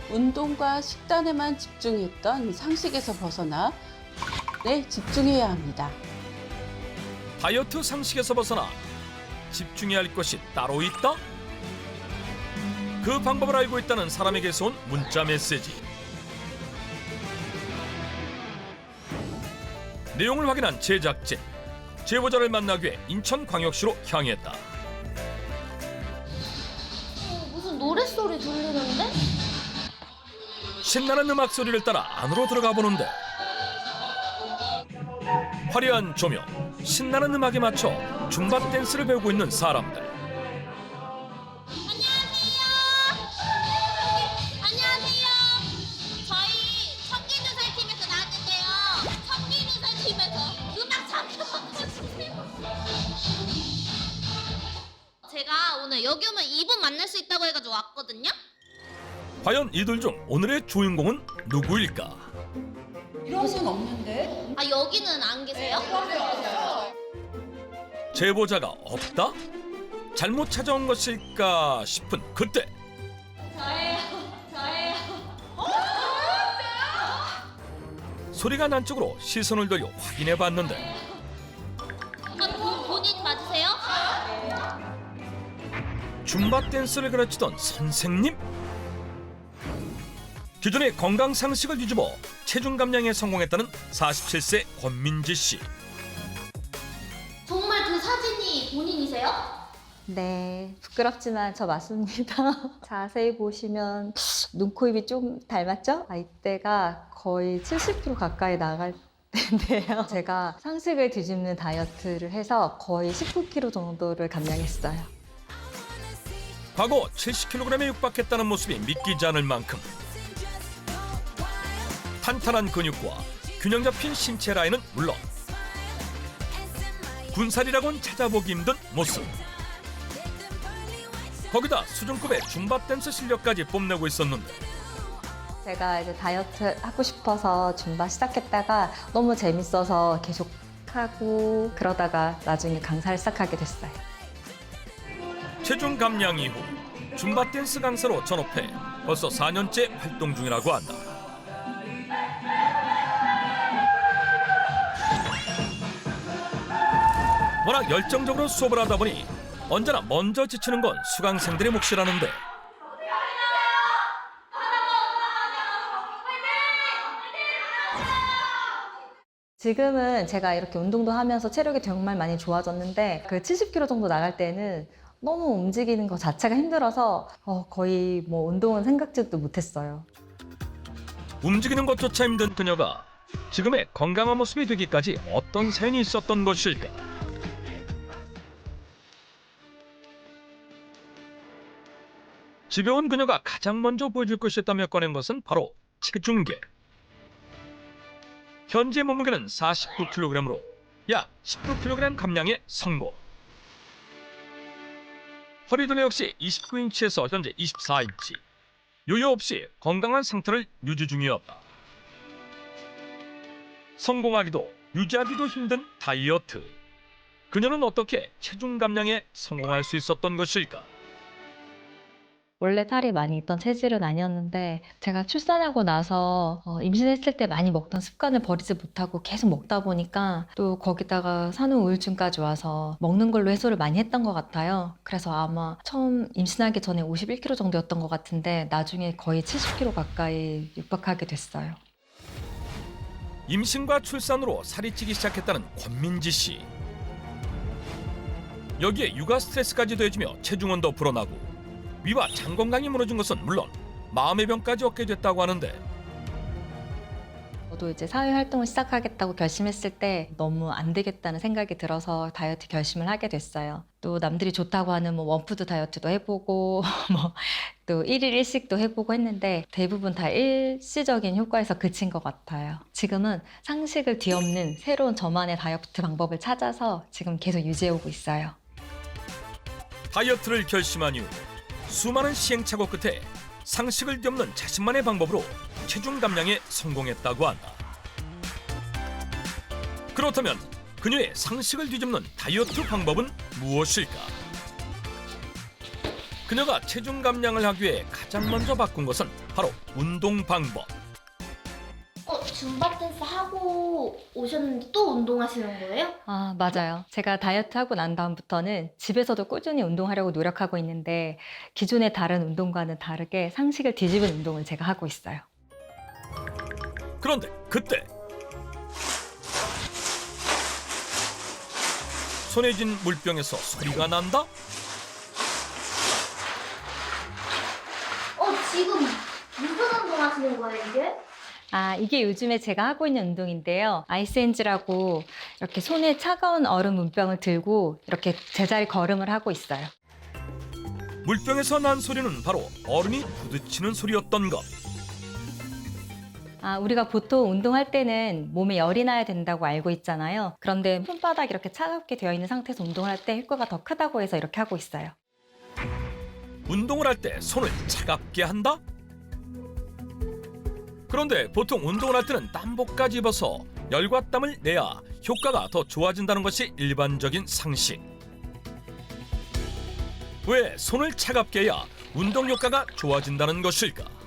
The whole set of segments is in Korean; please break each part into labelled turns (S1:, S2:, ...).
S1: 운동과 식단에만 집중했던 상식에서 벗어나 집중해야 합니다.
S2: 다이어트 상식에서 벗어나 집중해야 할 것이 따로 있다? 그 방법을 알고 있다는 사람에게서 온 문자 메시지. 내용을 확인한 제작진. 제보자를 만나기 위해 인천광역시로 향했다.
S3: 무슨 노랫소리 들리는데?
S2: 신나는 음악 소리를 따라 안으로 들어가 보는데 화려한 조명, 신나는 음악에 맞춰 줌바 댄스를 배우고 있는 사람들.
S3: 안녕하세요. 저희 청기누설팀에서 나왔는데요. 청기누설팀에서 음악 잠깐만 꺼주세요. 제가 오늘 여기 오면 이분 만날 수 있다고 해가지고 왔거든요.
S2: 과연 이들 중 오늘의 주인공은 누구일까?
S1: 이런 분 없는데?
S3: 아 여기는 안 계세요?
S2: 제보자가 없다? 잘못 찾아온 것일까 싶은 그때
S3: 저예요.
S2: 소리가 난 쪽으로 시선을 돌려 확인해봤는데
S3: 본인 맞으세요?
S2: 줌바 댄스를 가르치던 선생님? 기존의 건강 상식을 뒤집어 체중 감량에 성공했다는 47세 권민지 씨.
S3: 정말 그 사진이 본인이세요?
S4: 네, 부끄럽지만 저 맞습니다. 자세히 보시면 눈, 코, 입이 좀 닮았죠? 이때가 거의 70kg 가까이 나갈 때인데요. 제가 상식을 뒤집는 다이어트를 해서 거의 19kg 정도를 감량했어요.
S2: 과거 70kg에 육박했다는 모습이 믿기지 않을 만큼 탄탄한 근육과 균형 잡힌 신체 라인은 물론 군살이라고는 찾아보기 힘든 모습. 거기다 수준급의 줌바 댄스 실력까지 뽐내고 있었는데
S4: 제가 이제 다이어트 하고 싶어서 줌바 시작했다가 너무 재밌어서 계속 하고 그러다가 나중에 강사를 시작하게 됐어요.
S2: 체중 감량 이후 줌바 댄스 강사로 전업해 벌써 4년째 활동 중이라고 한다. 워낙 열정적으로 수업을 하다 보니 언제나 먼저 지치는 건 수강생들의 몫이라는데
S4: 지금은 제가 이렇게 운동도 하면서 체력이 정말 많이 좋아졌는데 그 70kg 정도 나갈 때는 너무 움직이는 것 자체가 힘들어서 거의 뭐 운동은 생각지도 못했어요.
S2: 움직이는 것조차 힘든 그녀가 지금의 건강한 모습이 되기까지 어떤 사연이 있었던 것일까? 집에 온 그녀가 가장 먼저 보여줄 것이 있다며 꺼낸 것은 바로 체중계. 현재 몸무게는 49kg으로 약 19kg 감량에 성공. 허리둘레 역시 29인치에서 현재 24인치. 요요 없이 건강한 상태를 유지 중이었다. 성공하기도 유지하기도 힘든 다이어트. 그녀는 어떻게 체중 감량에 성공할 수 있었던 것일까?
S4: 원래 살이 많이 있던 체질은 아니었는데 제가 출산하고 나서 임신했을 때 많이 먹던 습관을 버리지 못하고 계속 먹다 보니까 또 거기다가 산후 우울증까지 와서 먹는 걸로 해소를 많이 했던 것 같아요. 그래서 아마 처음 임신하기 전에 51kg 정도였던 것 같은데 나중에 거의 70kg 가까이 육박하게 됐어요.
S2: 임신과 출산으로 살이 찌기 시작했다는 권민지 씨. 여기에 육아 스트레스까지 더해지며 체중은 더 불어나고 위와 장 건강이 무너진 것은 물론 마음의 병까지 얻게 됐다고 하는데
S4: 저도 이제 사회활동을 시작하겠다고 결심했을 때 너무 안 되겠다는 생각이 들어서 다이어트 결심을 하게 됐어요. 또 남들이 좋다고 하는 뭐 원푸드 다이어트도 해보고 뭐 또 1일 1식도 해보고 했는데 대부분 다 일시적인 효과에서 그친 것 같아요. 지금은 상식을 뒤엎는 새로운 저만의 다이어트 방법을 찾아서 지금 계속 유지해오고 있어요.
S2: 다이어트를 결심한 이후 수많은 시행착오 끝에 상식을 뒤엎는 자신만의 방법으로 체중 감량에 성공했다고 한다. 그렇다면 그녀의 상식을 뒤집는 다이어트 방법은 무엇일까? 그녀가 체중 감량을 하기 위해 가장 먼저 바꾼 것은 바로 운동 방법.
S3: 줌바 댄스 하고 오셨는데 또 운동하시는 거예요?
S4: 아, 맞아요. 제가 다이어트 하고 난 다음부터는 집에서도 꾸준히 운동하려고 노력하고 있는데 기존의 다른 운동과는 다르게 상식을 뒤집은 운동을 제가 하고 있어요.
S2: 그런데 그때 손에 쥔 물병에서 소리가 난다?
S3: 지금 무슨 운동 하시는 거예요, 이게?
S4: 아, 이게 요즘에 제가 하고 있는 운동인데요. 아이스엔즈라고 이렇게 손에 차가운 얼음 문병을 들고 이렇게 제자리 걸음을 하고 있어요.
S2: 물병에서 난 소리는 바로 얼음이 부딪히는 소리였던 것.
S4: 아, 우리가 보통 운동할 때는 몸에 열이 나야 된다고 알고 있잖아요. 그런데 손바닥이 이렇게 차갑게 되어 있는 상태에서 운동을 할 때 효과가 더 크다고 해서 이렇게 하고 있어요.
S2: 운동을 할 때 손을 차갑게 한다? 그런데 보통 운동을 할 때는 땀복까지 입어서 열과 땀을 내야 효과가 더 좋아진다는 것이 일반적인 상식. 왜 손을 차갑게 해야 운동 효과가 좋아진다는 것일까?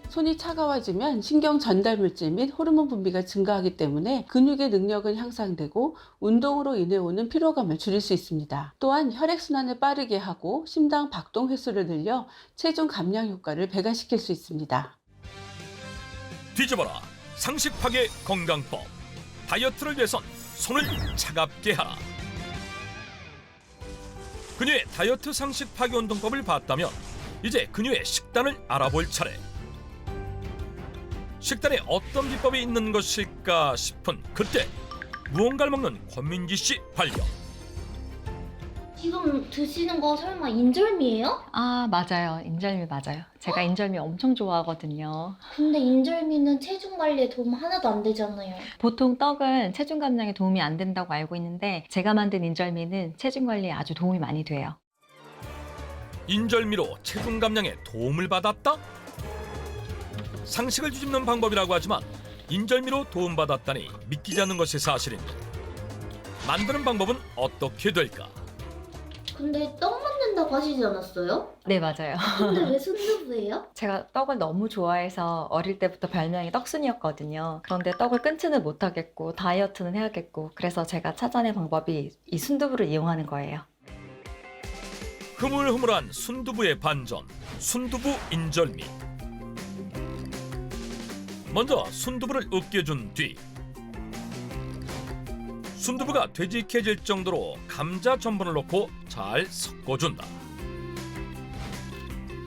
S1: 손이 차가워지면 신경 전달 물질 및 호르몬 분비가 증가하기 때문에 근육의 능력은 향상되고 운동으로 인해 오는 피로감을 줄일 수 있습니다. 또한 혈액순환을 빠르게 하고 심장 박동 횟수를 늘려 체중 감량 효과를 배가시킬 수 있습니다.
S2: 뒤집어라 상식 파괴 건강법. 다이어트를 위해선 손을 차갑게 하라. 그녀의 다이어트 상식 파괴 운동법을 봤다면 이제 그녀의 식단을 알아볼 차례. 식단에 어떤 비법이 있는 것일까 싶은 그때 무언가를 먹는 권민지 씨 발견.
S3: 지금 드시는 거 설마 인절미예요?
S4: 아, 맞아요. 인절미 맞아요. 제가 인절미 엄청 좋아하거든요.
S3: 근데 인절미는 체중 관리에 도움 하나도 안 되잖아요.
S4: 보통 떡은 체중 감량에 도움이 안 된다고 알고 있는데 제가 만든 인절미는 체중 관리에 아주 도움이 많이 돼요.
S2: 인절미로 체중 감량에 도움을 받았다? 상식을 뒤집는 방법이라고 하지만 인절미로 도움받았다니 믿기지 않는 것이 사실인데 만드는 방법은 어떻게 될까?
S3: 근데 떡 만든다고 하시지 않았어요?
S4: 네, 맞아요.
S3: 근데 왜 순두부예요?
S4: 제가 떡을 너무 좋아해서 어릴 때부터 별명이 떡순이었거든요. 그런데 떡을 끊지는 못하겠고 다이어트는 해야겠고 그래서 제가 찾아낸 방법이 이 순두부를 이용하는 거예요.
S2: 흐물흐물한 순두부의 반전, 순두부 인절미. 먼저 순두부를 으깨준 뒤 순두부가 되직해질 정도로 감자 전분을 넣고 잘 섞어준다.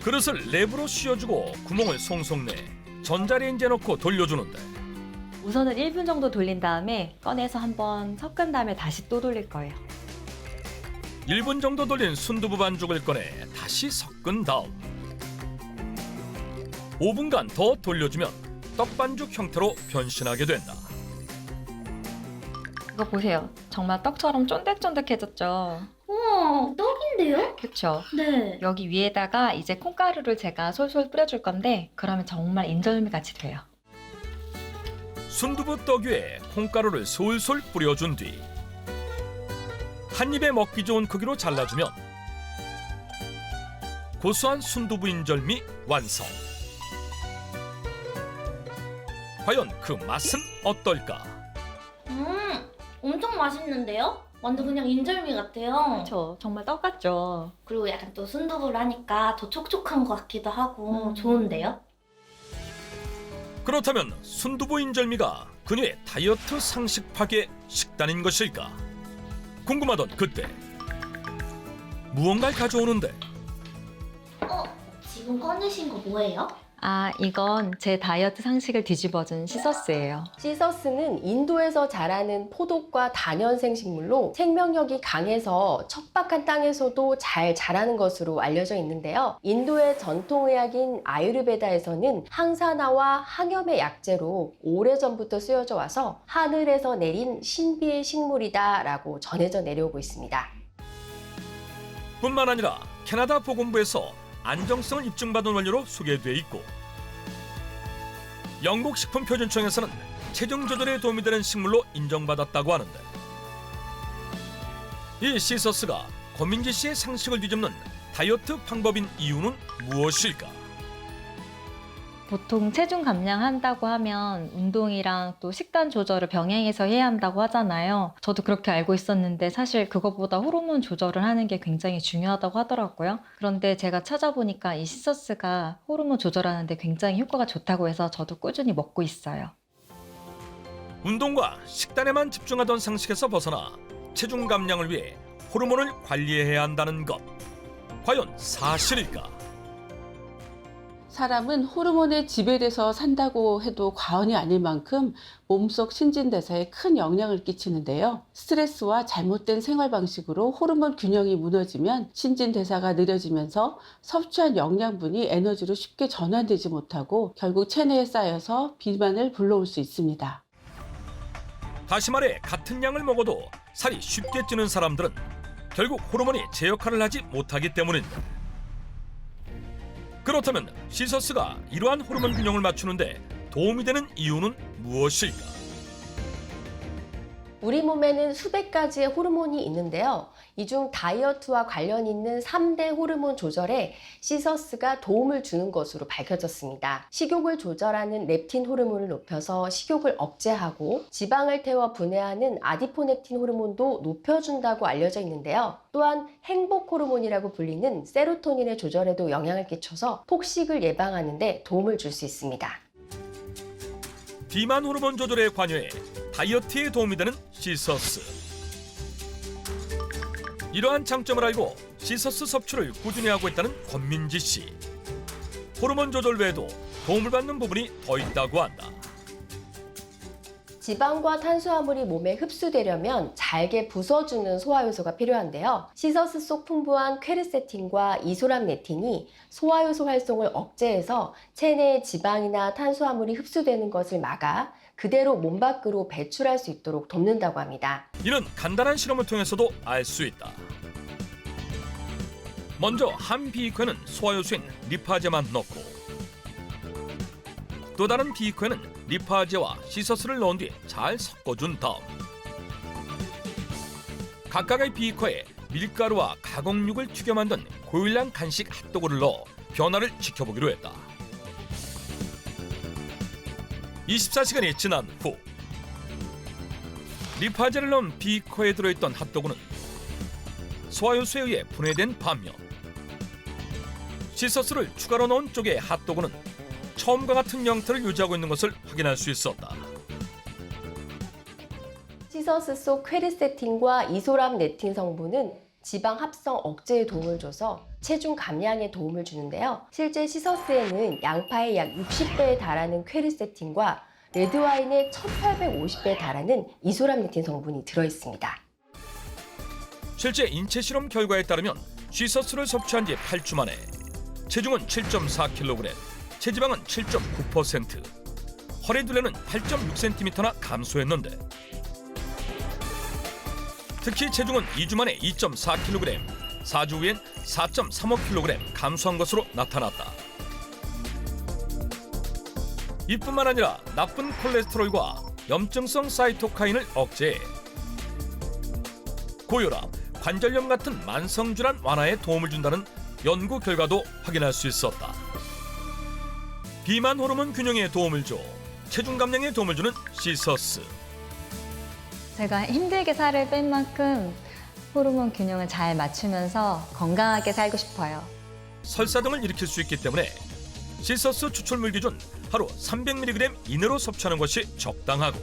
S2: 그릇을 랩으로 씌워주고 구멍을 송송 내 전자레인지에 넣고 돌려주는데
S4: 우선은 1분 정도 돌린 다음에 꺼내서 한번 섞은 다음에 다시 또 돌릴 거예요.
S2: 1분 정도 돌린 순두부 반죽을 꺼내 다시 섞은 다음 5분간 더 돌려주면 떡반죽 형태로 변신하게 된다.
S4: 이거 보세요. 정말 떡처럼 쫀득쫀득해졌죠?
S3: 우와, 떡인데요?
S4: 그렇죠?
S3: 네.
S4: 여기 위에다가 이제 콩가루를 제가 솔솔 뿌려줄 건데 그러면 정말 인절미 같이 돼요.
S2: 순두부 떡 위에 콩가루를 솔솔 뿌려준 뒤 한 입에 먹기 좋은 크기로 잘라주면 고소한 순두부 인절미 완성. 과연 그 맛은 어떨까?
S3: 엄청 맛있는데요? 완전 그냥 인절미 같아요.
S4: 그렇죠? 정말 떡 같죠?
S3: 그리고 약간 또 순두부를 하니까 더 촉촉한 것 같기도 하고 좋은데요?
S2: 그렇다면 순두부 인절미가 그녀의 다이어트 상식 파괴 식단인 것일까? 궁금하던 그때 무언가를 가져오는데
S3: 지금 꺼내신 거 뭐예요?
S4: 아, 이건 제 다이어트 상식을 뒤집어준 시서스예요.
S5: 시서스는 인도에서 자라는 포독과 다년생 식물로 생명력이 강해서 척박한 땅에서도 잘 자라는 것으로 알려져 있는데요. 인도의 전통의학인 아유르베다에서는 항산화와 항염의 약재로 오래전부터 쓰여져 와서 하늘에서 내린 신비의 식물이다라고 전해져 내려오고 있습니다.
S2: 뿐만 아니라 캐나다 보건부에서 안정성을 입증받은 원료로 소개돼 있고 영국 식품표준청에서는 체중 조절에 도움이 되는 식물로 인정받았다고 하는데 이 시서스가 권민지 씨의 상식을 뒤집는 다이어트 방법인 이유는 무엇일까?
S4: 보통 체중 감량한다고 하면 운동이랑 또 식단 조절을 병행해서 해야 한다고 하잖아요. 저도 그렇게 알고 있었는데 사실 그것보다 호르몬 조절을 하는 게 굉장히 중요하다고 하더라고요. 그런데 제가 찾아보니까 이 시서스가 호르몬 조절하는 데 굉장히 효과가 좋다고 해서 저도 꾸준히 먹고 있어요.
S2: 운동과 식단에만 집중하던 상식에서 벗어나 체중 감량을 위해 호르몬을 관리해야 한다는 것. 과연 사실일까?
S1: 사람은 호르몬에 지배돼서 산다고 해도 과언이 아닐 만큼 몸속 신진대사에 큰 영향을 끼치는데요. 스트레스와 잘못된 생활 방식으로 호르몬 균형이 무너지면 신진대사가 느려지면서 섭취한 영양분이 에너지로 쉽게 전환되지 못하고 결국 체내에 쌓여서 비만을 불러올 수 있습니다.
S2: 다시 말해 같은 양을 먹어도 살이 쉽게 찌는 사람들은 결국 호르몬이 제 역할을 하지 못하기 때문입니다. 그렇다면 시서스가 이러한 호르몬 균형을 맞추는데 도움이 되는 이유는 무엇일까?
S5: 우리 몸에는 수백 가지의 호르몬이 있는데요. 이 중 다이어트와 관련 있는 3대 호르몬 조절에 시서스가 도움을 주는 것으로 밝혀졌습니다. 식욕을 조절하는 렙틴 호르몬을 높여서 식욕을 억제하고 지방을 태워 분해하는 아디포넥틴 호르몬도 높여준다고 알려져 있는데요. 또한 행복 호르몬이라고 불리는 세로토닌의 조절에도 영향을 끼쳐서 폭식을 예방하는 데 도움을 줄 수 있습니다.
S2: 비만 호르몬 조절에 관여해 다이어트에 도움이 되는 시서스. 이러한 장점을 알고 시서스 섭취를 꾸준히 하고 있다는 권민지 씨. 호르몬 조절 외에도 도움을 받는 부분이 더 있다고 한다.
S5: 지방과 탄수화물이 몸에 흡수되려면 잘게 부숴주는 소화효소가 필요한데요. 시서스 속 풍부한 퀘르세틴과 이소람네틴이 소화효소 활동을 억제해서 체내에 지방이나 탄수화물이 흡수되는 것을 막아 그대로 몸 밖으로 배출할 수 있도록 돕는다고 합니다.
S2: 이는 간단한 실험을 통해서도 알 수 있다. 먼저 한 비이커에는 소화효소인 리파제만 넣고 또 다른 비이커에는 리파제와 시서스를 넣은 뒤 잘 섞어준 다음 각각의 비이커에 밀가루와 가공육을 튀겨 만든 고일량 간식 핫도그를 넣어 변화를 지켜보기로 했다. 24시간이 지난 후 리파제를 넣은 비이커에 들어있던 핫도그는 소화효소에 의해 분해된 반면 시서스를 추가로 넣은 쪽의 핫도그는 처음과 같은 형태를 유지하고 있는 것을 확인할 수 있었다.
S5: 시서스 속 퀘르세틴과 이소람네틴 성분은 지방 합성 억제에 도움을 줘서 체중 감량에 도움을 주는데요. 실제 시서스에는 양파의 약 60배에 달하는 퀘르세틴과 레드와인의 1850배에 달하는 이소람네틴 성분이 들어있습니다.
S2: 실제 인체 실험 결과에 따르면 시서스를 섭취한 지 8주 만에 체중은 7.4kg, 체지방은 7.9%, 허리둘레는 8.6cm나 감소했는데 특히 체중은 2주 만에 2.4kg, 4주 후엔 4.35kg 감소한 것으로 나타났다. 이뿐만 아니라 나쁜 콜레스테롤과 염증성 사이토카인을 억제해 고혈압, 관절염 같은 만성질환 완화에 도움을 준다는 연구 결과도 확인할 수 있었다. 비만 호르몬 균형에 도움을 줘 체중 감량에 도움을 주는 시서스.
S4: 제가 힘들게 살을 뺀 만큼 호르몬 균형을 잘 맞추면서 건강하게 살고 싶어요.
S2: 설사 등을 일으킬 수 있기 때문에 시서스 추출물 기준 하루 300mg 이내로 섭취하는 것이 적당하고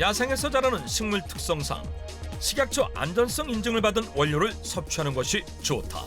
S2: 야생에서 자라는 식물 특성상 식약처 안전성 인증을 받은 원료를 섭취하는 것이 좋다.